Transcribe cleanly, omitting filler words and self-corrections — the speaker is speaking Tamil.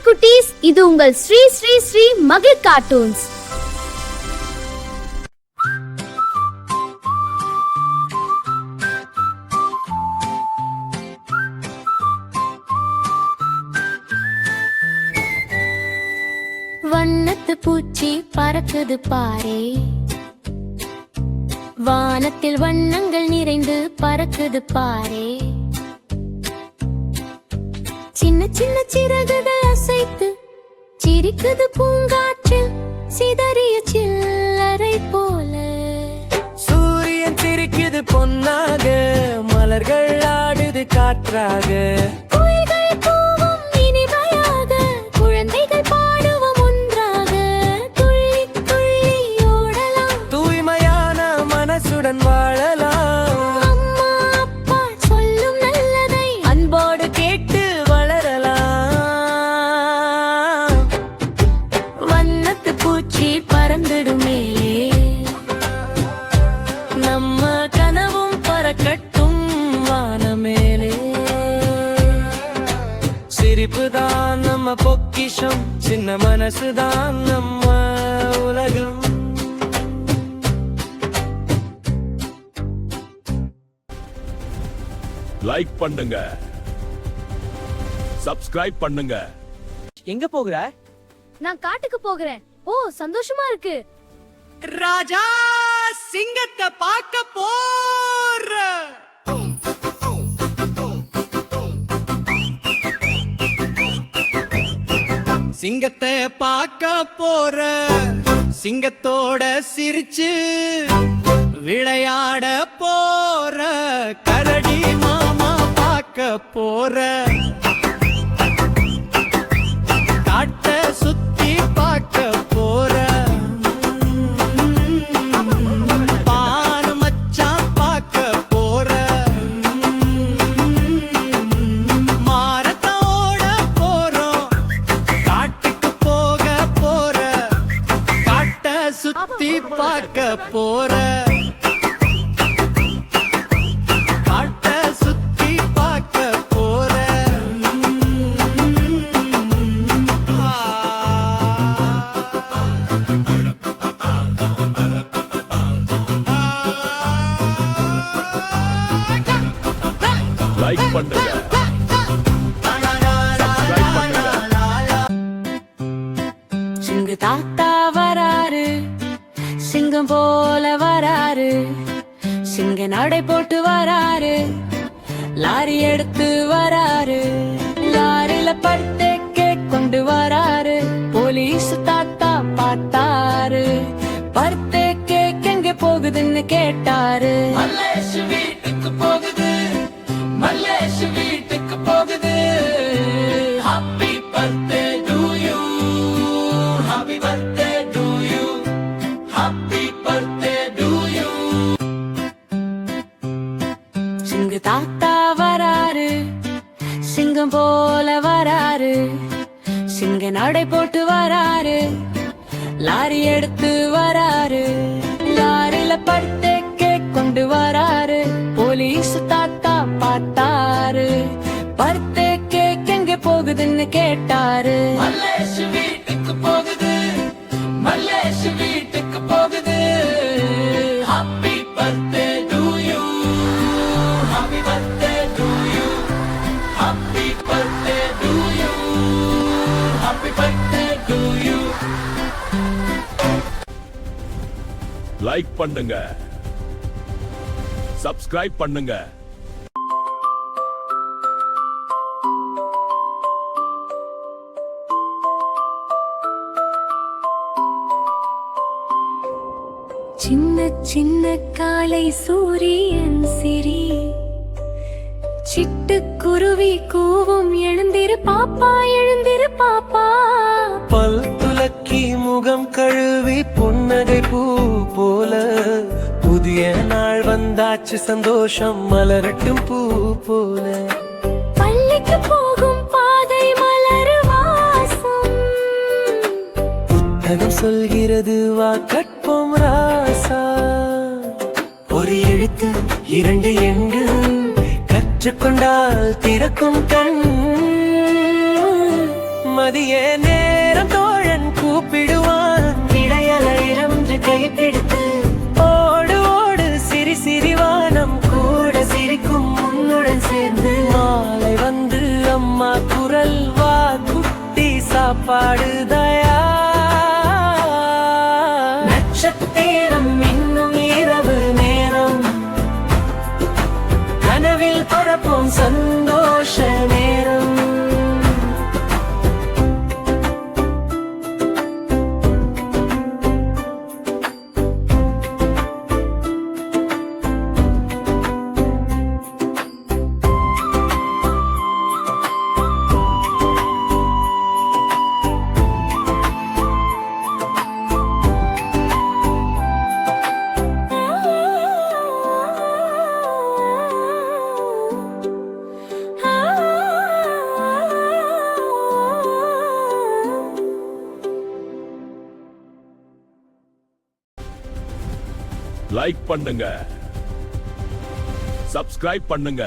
குட்டீஸ், இது உங்கள் ஸ்ரீ ஸ்ரீ ஸ்ரீ மகிழ் கார்ட்டூன்ஸ். வண்ணத்து பூச்சி பறக்குது பாரே, வானத்தில் வண்ணங்கள் நிறைந்து பறக்குது பாரே. சின்ன சின்ன சிறகுகள் அசைத்து சிரிக்குது பூங்காற்றில் சிதறிய சில்லறை போல. சூரியன் சிரிக்குது பொன்னாக, மலர்கள் ஆடுது காற்றாக, கோயில்கள் பூவும் இனிமையாக, குழந்தைகள் பாடுவோம் ஒன்றாக. துள்ளி துள்ளி ஓடலாம், தூய்மையான மனசுடன் வாழலாம். அம்மா அப்பா சொல்லும் நல்லதை அன்போடு கேட்டு வளரலாம். வண்ணத்து பூச்சி பறந்துடும் மேலே, நம்ம கனவும் பறக்கட்டும் வானமேலே. சிரிப்புதான் நம்ம பொக்கிஷம், சின்ன மனசுதான் நம்ம உலகம். லைக் பண்ணுங்க, சப்ஸ்கிரைப் பண்ணுங்க. எங்க போகிற? நான் காட்டுக்கு போகிறேன். ஓ, சந்தோஷமா இருக்கு. ராஜா சிங்கத்தை பார்க்க போற. சிங்கத்தை பார்க்க போற, சிங்கத்தோட சிரிச்சு விளையாட போற. கரடி மாமா பார்க்க போற, காட்ட சுத்தி பார்க்க போற. பானு மச்சான் பார்க்க போற, மாரத்தோட போறோம், காட்டுக்கு போக போற. காட்ட சுத்தி பார்க்க போற, காட்ட சுத்தி பார்க்க போற. லைக் பண்ணுங்க, சப்ஸ்கிரைப் பண்ணுங்க. சிங்கு தாத்தா வராரு, சிங்கம் போல வராரு, சிங்க நடை போட்டு வராரு, லாரி எடுத்து வராரு, லாரில படுத்து கேக் கொண்டு வராரு. போலீஸ் தாத்தா பார்த்தாரு, பர்த்தே கேக் எங்க போகுதுன்னு கேட்டாரு. மல்லேஷ் வீட்டுக்கு போகுது, மல்லேஷ் வீட்டுக்கு போகுது. Happy birthday to you, happy birthday to you, happy birthday to you. சிங்கு தாத்தா வராரு, சிங்கம் போல வராரு, சிங்க நடை போட்டு வராரு, லாரி எடுத்து வராரு, லாரில படுத்து கேக் கொண்டு வராரு. போலீஸ் தாத்தா பார்த்தாரு, பர்த்டே கேக் எங்க போகுதுன்னு கேட்டாரு. மல்லேஷ் வீட்டுக்கு போகுது, மல்லேஷ் வீட்டுக்கு போகுது. Happy birthday to you, happy birthday to you, happy birthday to you, happy birthday to you. Like பண்ணுங்க, சப்ஸ்கிரைப் பண்ணுங்க. சின்ன சின்ன காலை சூரியன் சிரி, சிட்டுக்குருவி கூவும் எழுந்திரு பாப்பா, எழுந்திரு பாப்பா. பல் துலக்கி முகம் கழுவி புன்னகை பூ போல, புதிய நாள் வந்தாச்சு சந்தோஷம் மலரட்டும் பூ போல. பள்ளிக்கு போகும் பாதை மலர் வாசம், புத்தகம் சொல்கிறது வா கற்போம் ராசா. ஒரு எழுத்து இரண்டு எண்கள் கற்றுக்கொண்டால் திறக்கும் கண். மதிய நேரம் தோழன் கூப்பிடுவான் இடையலையிரம் கைப்பிடித்து ஓடு ஓடு சிரி சிரிவானம் கூட சிரிக்கும் உன்னுடன் சேர்ந்து மாலை வந்து அம்மா குரல் வா குட்டி சாப்பாடு தயா நட்சத்திரம் இன்னும் இரவு நேரம் கனவில் பரப்பும் சந்தோஷ நேரம் லைக் பண்ணுங்க, சப்ஸ்கிரைப் பண்ணுங்க.